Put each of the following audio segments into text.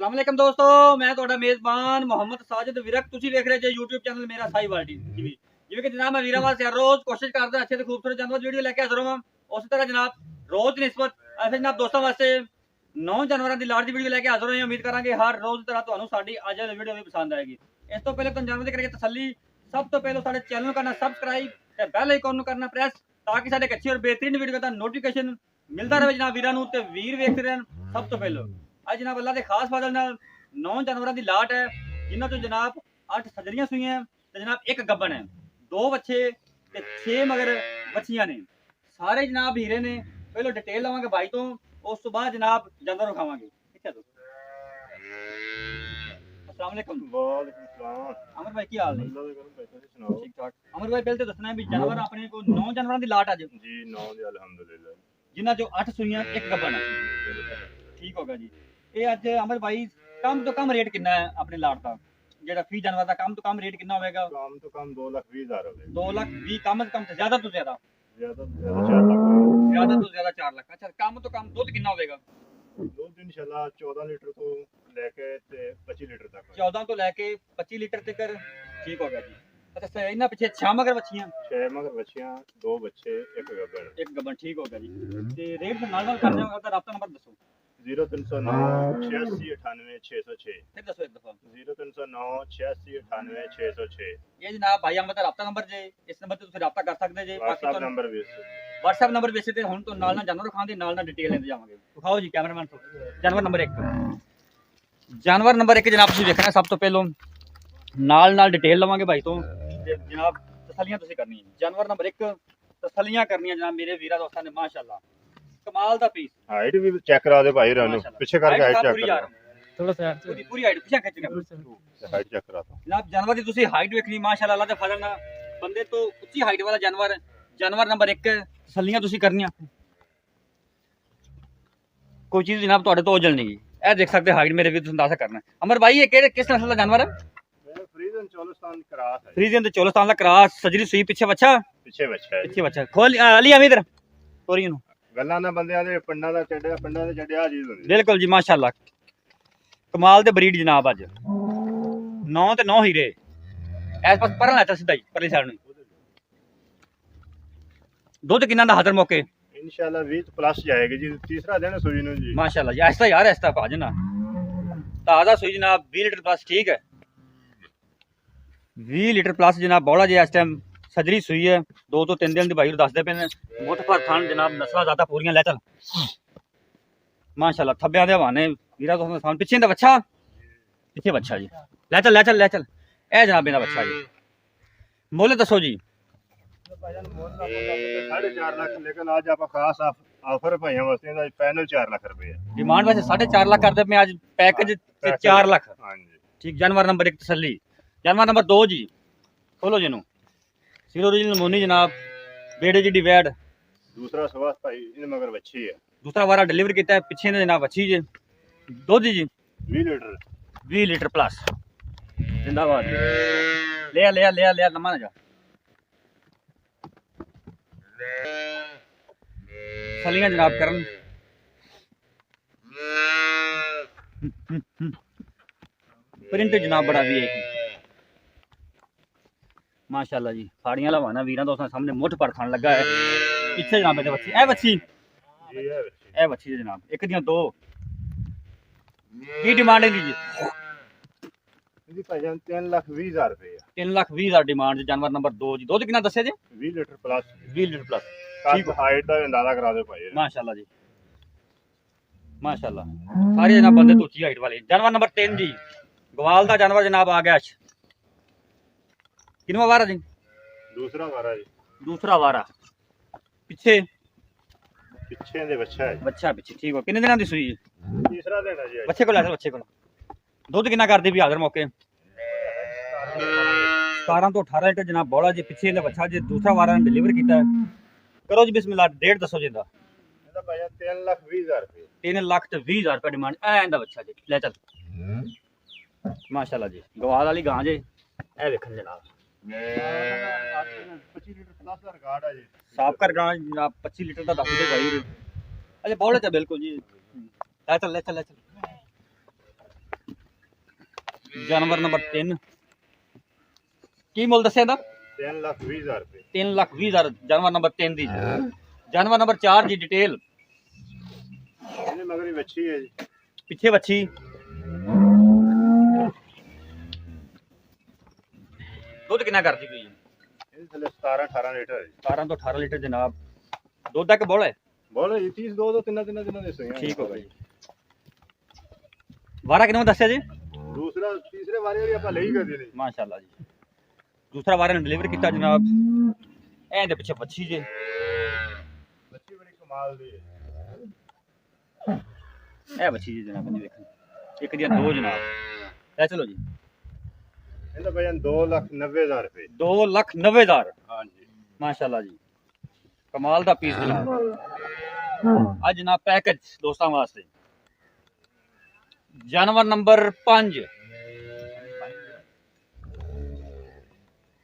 अस्सलाम वालेकुम दोस्तों, मैं ਤੁਹਾਡਾ ਮੇਜ਼ਬਾਨ ਮੁਹੰਮਦ ਸਾजिद ਵਿਰਕ। ਤੁਸੀਂ ਵੇਖ ਰਹੇ ਜੇ YouTube ਚੈਨਲ ਮੇਰਾ ਸਾਈਵਾਲ ਟੀਵੀ। ਜਿਵੇਂ ਕਿ ਜਨਾਬ ਮੈਂ ਵੀਰਾਂ ਵਾਸਤੇ ਹਰ ਰੋਜ਼ ਕੋਸ਼ਿਸ਼ ਕਰਦਾ ਅੱਛੇ ਤੇ ਖੂਬਸੂਰਤ ਜਾਨਵਰ ਵੀਡੀਓ ਲੈ ਕੇ ਹਾਜ਼ਰ ਹਾਂ। ਉਸੇ ਤਰ੍ਹਾਂ ਜਨਾਬ ਰੋਜ਼ ਦੀ ਨਿਸਬਤ ਐਸੇ ਜਨਾਬ ਦੋਸਤਾਂ ਵਾਸਤੇ 9 ਜਾਨਵਰਾਂ ਦੀ ਲਾਟ ਦੀ ਵੀਡੀਓ ਲੈ ਕੇ ਹਾਜ਼ਰ ਹੋਏ। ਉਮੀਦ ਕਰਾਂਗੇ ਹਰ ਰੋਜ਼ ਤਰ੍ਹਾਂ ਤੁਹਾਨੂੰ ਸਾਡੀ ਅੱਜ ਦੀ ਵੀਡੀਓ ਵੀ ਪਸੰਦ ਆਏਗੀ। ਇਸ ਤੋਂ ਪਹਿਲੇ ਤੁਹਾਨੂੰ ਜਾਨਵਰ ਦੀ ਕਰੀਏ ਤਸੱਲੀ। ਸਭ ਤੋਂ ਪਹਿਲਾਂ ਸਾਡੇ ਚੈਨਲ ਨੂੰ ਕਰਨਾ ਸਬਸਕ੍ਰਾਈਬ ਤੇ ਬੈਲ ਆਈਕਨ ਨੂੰ ਕਰਨਾ ਪ੍ਰੈਸ ਤਾਂ ਕਿ ਸਾਡੇ ਅੱਛੀ ਔਰ ਬਿਹਤਰੀਨ ਵੀਡੀਓ ਦਾ ਨੋਟੀਫਿਕੇਸ਼ਨ ਮਿਲਦਾ ਰਹੇ ਜਨਾਬ ਵੀਰਾਂ ਨੂੰ ਤੇ ਵੀਰ ਵੇਖਦੇ ਰਹਿਣ। ਸਭ ਤੋਂ ਪਹਿਲਾਂ ਅੱਜ ਜਨਾਬ ਅੱਲਾ ਦੇ ਖਾਸ ਫਜ਼ਲ ਨਾਲ 9 ਜਾਨਵਰਾਂ ਦੀ ਲਾਟ है जिन्हों तो जनाब 8 सजरियां सुई हैं तो जनाब एक गब्बन है, 2 बच्चे ते 6 मगर बच्चियां ने। सारे जनाब हीरे ने। पहले डिटेल लवांगे भाई तो उस तो बाद जनाब जानवर खावांगे। ठीक है अस्सलाम वालेकुम। वालेकुम सलाम। अमर भाई की हाल है? सुनाओ। ठीक ठाक। अमर भाई पहले तो दसना है भी जानवर अपने को 9 जानवरों की लाट अज जी 9 दे अल्हम्दुलिल्लाह जिन्हों जो 8 सुईयां एक गब्बन है। ठीक होगा जी। ये अज अमर भाई कम तो कम रेट कितना है अपने लाट का जेड़ा फी जानवर का कम तो कम रेट कितना होगा? कम तो कम 2,20,000 हो गए। 2,20,000 कम से कम से ज्यादा तो ज्यादा ज्यादा तो ज्यादा 4 लाख। ज्यादा तो ज्यादा 4 लाख। अच्छा कम तो कम दूध कितना होगा? दूध इंशाल्लाह 14 लीटर तो लेके ते 25 लीटर तक। 14 तो लेके 25 लीटर तक। ठीक होगा जी। अच्छा सर इना पीछे 6 मगर बच्चियां 6 मगर बच्चियां 2 बच्चे एक गब्बर। एक गबन। ठीक होगा जी। ते रेट से नाल करने होगा तो राब्ता नंबर दसो। 0309 86 98 606। फिर दसो एक दफा। 0309 86 98 606। ये जनाब भाई अहमद राब्ता नंबर जे इस नंबर ते तुसी राब्ता कर सकदे जे। WhatsApp नंबर भी WhatsApp नंबर वैसे ते हुन तो नाल जानवर खान दी नाल डिटेल लेंदे जावांगे। दिखाओ जी कैमरामैन तो जानवर नंबर 1। जानवर नंबर 1 जनाब तुसी देखना सब तो पहलो नाल डिटेल लवांगे भाई तो जनाब तसलियां तुसी करनी है। जानवर नंबर 1 तसलियां करनी है जनाब मेरे वीरा दोस्तां ने माशाल्लाह कमाल दा पीस। हाइट भी चेक करा दे भाई रहने पीछे करके हाइट चेक करा। थोड़ा सा पूरी हाइट पीछे खींच के हाइट चेक करा। जनाब जानवर की तुसी हाइट देखनी माशाल्लाह अल्लाह दे फजल नाल बंदे तो ऊंची हाइट वाला जानवर। जानवर नंबर 1 तसलियां तुसी करनियां कोई चीज जनाब ਤੁਹਾਡੇ ਤੋਂ ਉਜਲ नहीं। ए देख सकते हाइट मेरे भी तुम अंदाजा करना। अमर भाई ये किस नस्ल का जानवर है? फ्रीजन चोलिस्तान क्रॉस है। फ्रीजियन ते चोलिस्तान का क्रॉस सजरी सुई पीछे बच्चा पीछे बच्चा है। पीछे बच्चा खोल अली अमी इधर तोरी नु ਗੱਲਾਂ ਨਾ ਬੰਦਿਆਂ ਦੇ ਪਿੰਡਾਂ ਦਾ ਚੱਡਿਆ ਪਿੰਡਾਂ ਦੇ ਚੱਡਿਆ ਚੀਜ਼ ਹੁੰਦੀ। बिल्कुल जी माशाल्लाह कमाल दे ब्रीड जनाब अज 9 ते 9 हीरे इस पास पर लाता सीधा ही परली साइड नु। दूध किन्ना दा हाजिर मौके इंशाल्लाह 20 प्लस जाएगी जी। तीसरा दिन है सुई नु जी। माशाल्लाह जी ऐसा यार ऐसा भाज ना ताजा सुई जनाब 20 लीटर प्लस। ठीक है 20 लीटर प्लस जनाब बौला जी इस टाइम सजरी सुई है 2 तो 3 दिन दी भाई दसदे पे ने। मुठ पर थान जनाब नस्लां ज्यादा पूरियां ले चल माशाल्लाह थब्बियां दे हवाने वीरा दोस्तों सामने पीछे दा बच्चा पीछे बच्चा जी ले चल ए जनाब इहदा बच्चा जी। मुੱਲ दसो जी। 4.5 लाख लेकिन आज आप खास ऑफर भाइयों वास्ते दा पैनल 4 लाख रुपए है। डिमांड वैसे 4.5 लाख करदे पे आज पैकेज ते 4 लाख। हां जी ठीक जानवर नंबर 1 तसल्ली। जानवर नंबर 2 जी खोलो जिनु सीरो ओरिजिनल मोनी जनाब बेड़े जी डिवाइड। दूसरा सवास भाई इन मगर बच्ची है। दूसरा वारा डिलीवर किया है पीछे ने जनाब अच्छी जी दूध जी 20 लीटर प्लस जिंदाबाद। ले लम्मा ना जा सलियां जनाब करन प्रिंट जनाब बड़ा भी है माशाल्लाह जी। फाड़ियां लवाना वीरां दोस्तां सामने मुठ पर खान लगा है। पीछे जनाब ए बच्ची जी है बच्ची। ए बच्ची जनाब एक दियां 2 की डिमांड है जी? जी भाईजान 3,20,000 रुपए है। 3,20,000 डिमांड। जानवर नंबर 2 जी दूध कितना दसे जी? 20 लीटर प्लस। 20 litre plus. ठीक हाइट दा अंदाजा करा दे भाई। माशाल्लाह जी माशाल्लाह सारे जनाब बंदे तो ऊंची हाइट वाले। जानवर नंबर 3 जी ग्वाल दा जानवर जनाब आ गया। किनवा वारा जी? दूसरा वारा जी। दूसरा वारा पीछे पीछे दे बच्चा है। बच्चा पीछे। ठीक हो कितने दिनों की सुई? तीसरा दिन है जी। बच्चे को ले बच्चे को दूध कितना करती भी हाजिर मौके 17 तो 18 लीटर जनाब बौला जी। पीछे का बच्चा जी दूसरा वारा ने डिलीवर किया है। करो जी बिस्मिल्लाह डेट दसो जी। ਇਹਦਾ ਭਾਈਆ 3,20,000 रुपए। 3,20,000 रुपये डिमांड ऐ बच्चा जी ले चल माशाल्लाह जी। गवाल वाली गां जे ए देखन जनाब 25 लीटर प्लस ਦਾ ਰਿਕਾਰਡ ਹੈ ਜੀ। साफ कर गां जनाब 25 लीटर का दस दे भाई। अच्छा बौले च बिल्कुल जी ले चल ਜਾਨਵਰ ਨੰਬਰ 3 ਕੀ ਮੁੱਲ ਦੱਸਿਆ ਇਹਦਾ 3,20,000 ਰੁਪਏ 3,20,000 ਜਾਨਵਰ ਨੰਬਰ 3 ਦੀ ਜਾਨਵਰ ਨੰਬਰ 4 ਦੀ ਡਿਟੇਲ ਇਹਨੇ ਮਗਰ ਹੀ ਵੱਛੀ ਹੈ ਜੀ ਪਿੱਛੇ ਵੱਛੀ ਦੁੱਧ ਕਿੰਨਾ ਕਰਦੀ ਪਈ ਇਹਦੇ ਥੱਲੇ 17-18 ਲੀਟਰ ਹੈ ਜੀ 17 ਤੋਂ 18 ਲੀਟਰ ਜਨਾਬ ਦੁੱਧ ਤੱਕ ਬੋਲ ਹੈ ਬੋਲੋ ਜੀ 30 ਦੋ ਤਿੰਨਾਂ ਦਿਨਾਂ ਦੇ ਸੋਈਆਂ ਠੀਕ ਹੋ ਗਿਆ ਜੀ ਵਾਰਾ ਕਿੰਨਾ ਦੱਸਿਆ ਜੀ ਦੂਸਰਾ ਤੀਸਰੇ ਵਾਰੇ ਵਾਲੀ ਆਪਾਂ ਲਈ ਕਰਦੇ ਨੇ ਮਾਸ਼ਾਅੱਲਾ ਜੀ ਦੂਸਰਾ ਵਾਰਾ ਨੇ ਡਿਲੀਵਰ ਕੀਤਾ ਜਨਾਬ ਇਹਦੇ ਪਿੱਛੇ ਵੱਛੀ ਜੇ ਵੱਛੀ ਬੜੀ ਕਮਾਲ ਦੀ ਹੈ ਇਹ ਵੱਛੀ ਜੀ ਜਨਾਬ ਜੀ ਵੇਖੋ ਇੱਕ ਦੀਆਂ ਦੋ ਜਨਾਬ ਲੈ ਚਲੋ ਜੀ ਇਹਦਾ ਵਜਨ 2,90,000 ਰੁਪਏ 2,90,000 ਹਾਂਜੀ ਮਾਸ਼ਾਅੱਲਾ ਜੀ ਕਮਾਲ ਦਾ ਪੀਸ ਜਨਾਬ ਅੱਜ ਜਨਾਬ ਪੈਕੇਜ ਦੋਸਤਾਂ ਵਾਸਤੇ ਜਾਨਵਰ ਨੰਬਰ 5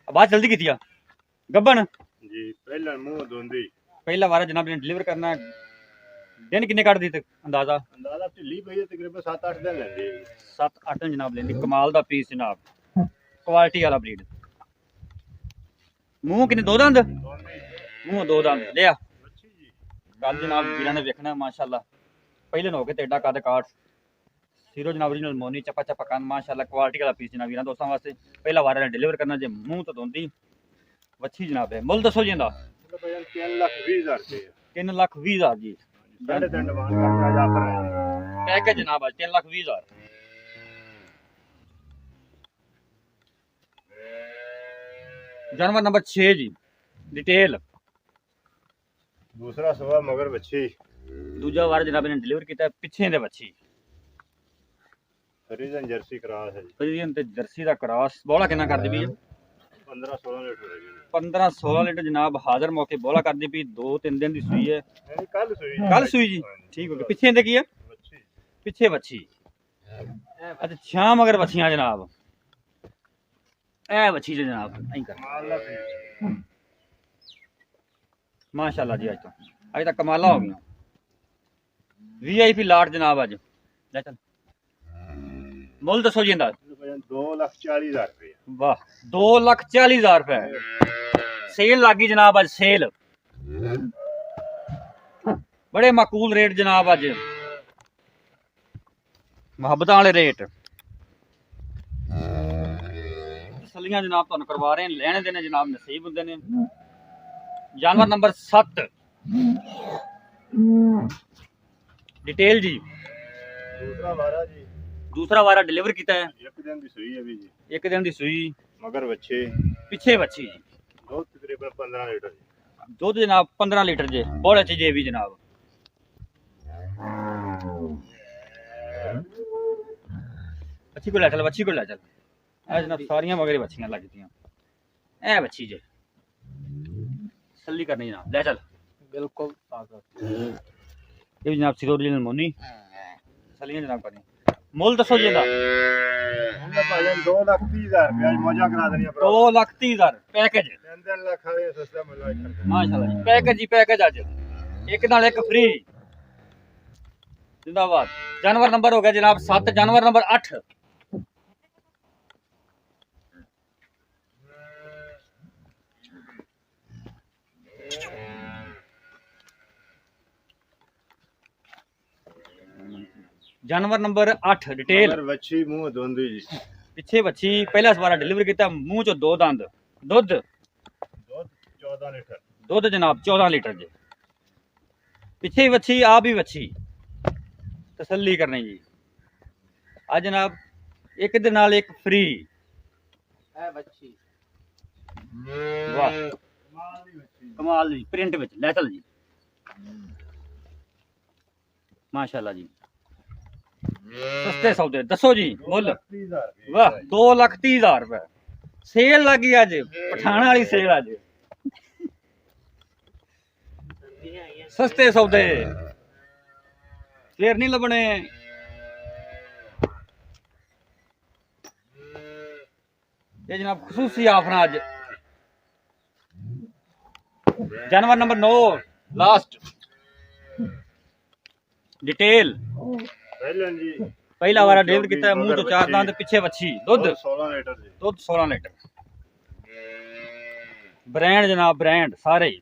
ਆਵਾਜ਼ ਜਲਦੀ ਕੀਤੀ ਆ ਗੱਬਣ ਜੀ ਪਹਿਲਾਂ ਮੂੰਹ ਦੋਂਦੀ ਪਹਿਲਾ ਵਾਰਾ ਜਨਾਬ ਨੇ ਡਿਲੀਵਰ ਕਰਨਾ ਦਿਨ ਕਿੰਨੇ ਕੱਢ ਦਿੱਤੇ ਅੰਦਾਜ਼ਾ ਢਿੱਲੀ ਪਈ ਹੈ ਤਕਰੀਬਨ 7-8 ਦਿਨ ਲੈਂਦੀ ਹੈ 7-8 ਦਿਨ ਜਨਾਬ ਲੈਂਦੀ ਕਮਾਲ ਦਾ ਪੀਸ ਜਨਾਬ ਕੁਆਲਿਟੀ ਵਾਲਾ ਬਰੀਡ ਮੂੰਹ ਕਿੰਨੇ ਦੋ ਦੰਦ ਮੂੰਹ ਦੋ ਦੰਦ ਲਿਆ ਵੱਛੀ ਜੀ ਕੱਲ ਜਨਾਬ ਵੀਰਾਂ ਨੇ ਵੇਖਣਾ ਮਾਸ਼ਾਅੱਲਾ ਪਹਿਲੇ ਹੋ ਕੇ ਤੇ ਏਡਾ ਕੱਦ ਕਾਠ ਸੀਰੋ ਜਨਾਬ original ਮੋਨੀ ਚੱਪਾ ਚੱਪਾ ਕੰਨ ਮਾਸ਼ਾਅੱਲਾ ਕੁਆਲਿਟੀ ਵਾਲਾ ਪੀਸ ਜਨਾਬ ਵੀਰਾਂ ਦੋਸਤਾਂ ਵਾਸਤੇ ਪਹਿਲਾ ਵਾਰ ਨੇ ਡਿਲੀਵਰ ਕਰਨਾ ਜੇ ਮੂੰਹ ਤੋਂ ਦੋਂਦੀ ਵੱਛੀ ਜਨਾਬ ਹੈ ਮੁੱਲ ਦੱਸੋ ਜੀ ਇਹਦਾ ਇਹਦਾ ਵਜਨ 3,20,000 ਰੁਪਏ 3,20,000 ਜੀ ਸਾਡੇ ਤਿੰਨ ਡਿਮਾਂਡ ਕਰਦਾ ਜਾ ਪਰ ਪੈਕੇਜ ਜਨਾਬ ਅੱਜ 3,20,000 ਜਾਨਵਰ ਨੰਬਰ 6 ਜੀ ਡਿਟੇਲ ਦੂਸਰਾ ਸਵਾ ਮਗਰ ਵੱਛੀ ਦੂਜਾ ਵਾਰ ਜਨਾਬ ਨੇ ਡਿਲੀਵਰ ਕੀਤਾ ਪਿੱਛੇ ਦੇ ਵੱਛੀ ਫਰੀਜ਼ਨ ਜਰਸੀ ਕਰਾਸ ਹੈ ਜੀ ਫਰੀਜ਼ਨ ਤੇ ਜਰਸੀ ਦਾ ਕ੍ਰਾਸ ਬੋਲਾ ਕਿੰਨਾ ਕਰਦੀ ਪਈ 15-16 ਲੀਟਰ ਹੈ ਜੀ 15-16 ਲੀਟਰ ਜਨਾਬ ਹਾਜ਼ਰ ਮੌਕੇ ਬੋਲਾ ਕਰਦੀ ਪਈ 2-3 ਦਿਨ ਦੀ ਸੂਈ ਹੈ ਨਹੀਂ ਕੱਲ ਸੂਈ ਕੱਲ ਸੂਈ ਜੀ ਠੀਕ ਹੋ ਗਿਆ ਪਿੱਛੇ ਦੇ ਕੀ ਹੈ ਵੱਛੀ ਪਿੱਛੇ ਵੱਛੀ ਅੱਛਾ ਛਾਂ ਮਗਰ ਵੱਛੀਆਂ ਜਨਾਬ ਇਹ ਵੱਛੀ ਜੀ ਜਨਾਬ ਐਂ ਕਰ ਮਾਲ ਦਾ ਪੀਸ ਮਾਸ਼ਾਅੱਲਾ ਜੀ ਅੱਜ ਤੱਕ ਕਮਾਲਾ ਹੋ ਗਈਆਂ ਵੀਆਈਪੀ ਲਾਟ ਜਨਾਬ ਅੱਜ ਲੈ ਚੱਲ ਮੁੱਲ ਦੱਸੋ ਜੀ ਇਹਦਾ 2,40,000 ਰੁਪਏ ਵਾਹ 2,40,000 ਰੁਪਏ ਸੇਲ ਲੱਗੀ ਜਨਾਬ ਅੱਜ ਸੇਲ ਬੜੇ ਮਾਕੂਲ ਰੇਟ ਜਨਾਬ ਅੱਜ ਮੁਹੱਬਤਾਂ ਵਾਲੇ ਰੇਟ ਤਸੱਲੀਆਂ ਜਨਾਬ ਤੁਹਾਨੂੰ ਕਰਵਾ ਰਹੇ ਨੇ ਲੈਣੇ ਦੇਣੇ ਜਨਾਬ ਨਸੀਬ ਹੁੰਦੇ ਨੇ ਜਾਨਵਰ ਨੰਬਰ 7 ਡਿਟੇਲ ਜੀ ਦੂਸਰਾ ਵਾਰਾ ਜੀ ਦੂਸਰਾ ਵਾਰਾ ਡਿਲੀਵਰ ਕੀਤਾ ਹੈ ਇੱਕ ਦਿਨ ਦੀ ਸੂਈ ਹੈ ਵੀ ਜੀ ਇੱਕ ਦਿਨ ਦੀ ਸੂਈ ਮਗਰ ਵੱਛੇ ਪਿੱਛੇ ਵੱਛੀ ਜੀ ਦੁੱਧ ਤਕਰੀਬਨ 15 ਲੀਟਰ ਜੀ ਦੁੱਧ ਜਨਾਬ 15 ਲੀਟਰ ਜੇ ਬੋਲੇ ਚ ਜੇ ਵੀ ਜਨਾਬ ਵੱਛੀ ਕੋਲ ਲੈ ਚੱਲ ਵੱਛੀ ਕੋਲ ਲੈ ਚੱਲ ਇਹ ਜਨਾਬ ਸਾਰੀਆਂ ਮਗਰੇ ਵੱਛੀਆਂ ਲੱਗਦੀਆਂ ਇਹ ਵੱਛੀ ਜੇ ਸੱਲੀ ਕਰਨੀ ਜਨਾਬ ਲੈ ਚੱਲ ਬਿਲਕੁਲ ਤਾਜ਼ਾ ਇਹ ਵੀ ਜਨਾਬ ਸਿਰੋਰੀਅਲ ਮੋਨੀ ਸੱਲੀਆਂ ਜਨਾਬ ਕਰਨੀ ਮੁੱਲ ਦੱਸੋ ਜੀ ਇਹਦਾ ਉਹਦਾ ਭਾਜਨ 2,30,000 ਰੁਪਏ ਅੱਜ ਮੌਜਾ ਕਰਾ ਦੇਣੀਆਂ ਭਰਾ 2,30,000 ਪੈਕੇਜ 3 ਲੱਖ ਵਾਲੇ ਸਸਤਾ ਮਿਲਦਾ ਇੱਥੇ ਮਾਸ਼ਾਅੱਲਾ ਜੀ ਪੈਕੇਜ ਜੀ ਪੈਕੇਜ ਅੱਜ ਇੱਕ ਨਾਲ ਇੱਕ ਫ੍ਰੀ ਜਿੰਦਾਬਾਦ ਜਾਨਵਰ ਨੰਬਰ ਹੋ ਗਿਆ ਜਨਾਬ 7 ਜਾਨਵਰ ਨੰਬਰ 8 ਜਾਨਵਰ ਨੰਬਰ 8 ਡਿਟੇਲ ਮਗਰ ਵੱਛੀ ਮੂੰਹ ਦੋਂਦੀ ਜੀ ਪਿੱਛੇ ਵੱਛੀ ਪਹਿਲਾ ਸਵਾਰਾ ਡਿਲੀਵਰ ਕੀਤਾ ਮੂੰਹ ਚੋਂ ਦੋ ਦੰਦ ਦੁੱਧ ਦੁੱਧ 14 ਲੀਟਰ ਦੁੱਧ ਜਨਾਬ 14 ਲੀਟਰ ਜੇ ਪਿੱਛੇ ਹੀ ਵੱਛੀ ਆਪ ਹੀ ਵੱਛੀ ਤਸੱਲੀ ਕਰਨੀ ਜੀ ਆ ਜਨਾਬ ਇੱਕ ਦੇ ਨਾਲ ਇੱਕ ਫ੍ਰੀ ਹੈ ਬੱਚੀ ਵਾਹ ਕਮਾਲ ਦੀ ਵੱਛੀ ਕਮਾਲ ਦੀ ਪ੍ਰਿੰਟ ਵਿੱਚ ਲੈ ਚੱਲ ਜੀ ਮਾਸ਼ਾਅੱਲਾ ਜੀ ਸਸਤੇ ਸੌਦੇ ਦੱਸੋ ਜੀ ਮੁੱਲ 30,000 ਰੁਪਏ ਵਾਹ 2,30,000 ਰੁਪਏ ਸੇਲ ਲੱਗੀ ਅੱਜ ਪਠਾਣਾ ਵਾਲੀ ਸੇਲ ਅੱਜ ਸਸਤੇ ਸੌਦੇ ਫੇਰ ਨਹੀਂ ਲੱਭਣੇ ਇਹ ਜਨਾਬ ਖਸੂਸੀ ਆਫਰਾਂ ਅੱਜ ਜਾਨਵਰ ਨੰਬਰ 9 ਲਾਸਟ डिटेल ਪਹਿਲਾਂ ਜੀ ਪਹਿਲਾ ਵਾਰਾ ਡੇਵ ਕੀਤਾ ਮੂੰਹ ਤੋਂ ਚਾਰ ਦੰਦ ਪਿੱਛੇ ਵੱਛੀ ਦੁੱਧ 16 ਲੀਟਰ ਜੀ। ਦੁੱਧ 16 ਲੀਟਰ ਬ੍ਰਾਂਡ ਜਨਾਬ ਬ੍ਰਾਂਡ ਸਾਰੇ ਹੀ।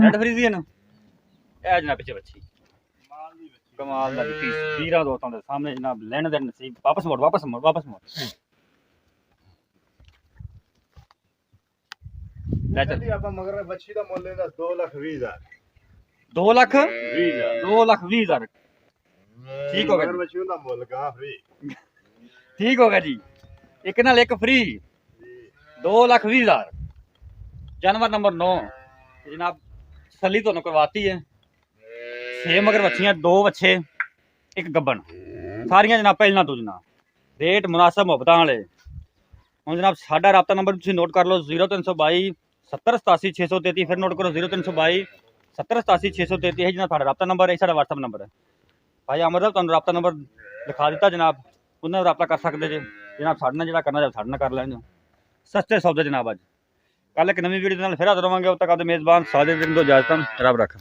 ਰੈਡ ਫਰੀਜ਼ੀਅਨ ਇਹ ਜਨਾਬ ਪਿੱਛੇ ਵੱਛੀ ਮਾਲ ਦੀ ਬੱਚੀ। ਕਮਾਲ ਦਾ ਪੀਸ ਵੀਰਾਂ ਦੋਸਤਾਂ ਦੇ ਸਾਹਮਣੇ ਜਨਾਬ ਲੈਣ ਦੇ ਨਸੀਬ ਵਾਪਸ ਮੋੜ ਵਾਪਸ ਮੋੜ ਵਾਪਸ ਮੋੜ ਲੈ ਚੱਲ ਜੀ ਆਪਾਂ ਮਗਰ ਬੱਚੀ ਦਾ ਮੁੱਲ ਇਹਦਾ 2,20,000 2 ਲੱਖ 20,000 2 ਲੱਖ 20,000 ਠੀਕ ਹੋ ਗਿਆ ਮਗਰ ਜੀ। ਬੱਚੀ ਦਾ ਮੁੱਲ ਗਾ ਫ੍ਰੀ ਠੀਕ ਹੋ ਗਿਆ ਜੀ ਇੱਕ ਨਾਲ ਇੱਕ ਫ੍ਰੀ 2,20,000 ਜਾਨਵਰ ਨੰਬਰ 9 ਜਨਾਬ ਸਲੀ ਤੁਹਾਨੂੰ ਕਰਵਾਤੀ ਹੈ 6 ਮਗਰ ਵੱਛੀਆਂ 2 ਵੱਛੇ ਇੱਕ ਗੱਬਣ ਸਾਰੀਆਂ ਜਨਾਬ ਪਹਿਲਾਂ ਤੋਂ ਜਨਾਬ ਰੇਟ ਮੁਨਾਸਬ ਮੁਹੱਬਤਾਂ ਵਾਲੇ। ਹੁਣ ਜਨਾਬ ਸਾਡਾ ਰਾਬਤਾ ਨੰਬਰ ਤੁਸੀਂ ਨੋਟ ਕਰ ਲਓ 0322 7087 ਫਿਰ ਨੋਟ ਕਰੋ 0322 7087 ਹੈ ਜਨਾਬ ਸਾਡਾ ਰਾਬਤਾ ਨੰਬਰ ਹੈ ਸਾਡਾ WhatsApp ਨੰਬਰ ਹੈ ਭਾਈ ਅਮਰ ਸਾਹਿਬ ਤੁਹਾਨੂੰ ਰਾਬਤਾ ਨੰਬਰ ਲਿਖਾ ਦਿੱਤਾ ਜਨਾਬ ਉਹਨਾਂ ਨਾਲ ਰਾਬਤਾ ਕਰ ਸਕਦੇ ਜੇ ਜਨਾਬ ਸਾਡੇ ਨਾਲ ਜਿਹੜਾ ਕਰਨਾ ਚਾਹੋ ਸਾਡੇ ਨਾਲ ਕਰ ਲੈਣ ਸਸਤੇ ਸੌਦੇ ਜਨਾਬ ਅੱਜ ਕੱਲ ਇੱਕ ਨਵੀਂ ਵੀਡੀਓ ਦੇ ਨਾਲ ਫਿਰ ਹਾਜ਼ਰ ਹੋਵਾਂਗੇ ਉਦ ਤੱਕ ਆਪਦੇ ਮੇਜ਼ਬਾਨ ਸਾਜਿਦ ਦਿਨ ਤੋਂ ਇਜਾਜ਼ਤ ਰੱਬ ਰੱਖ।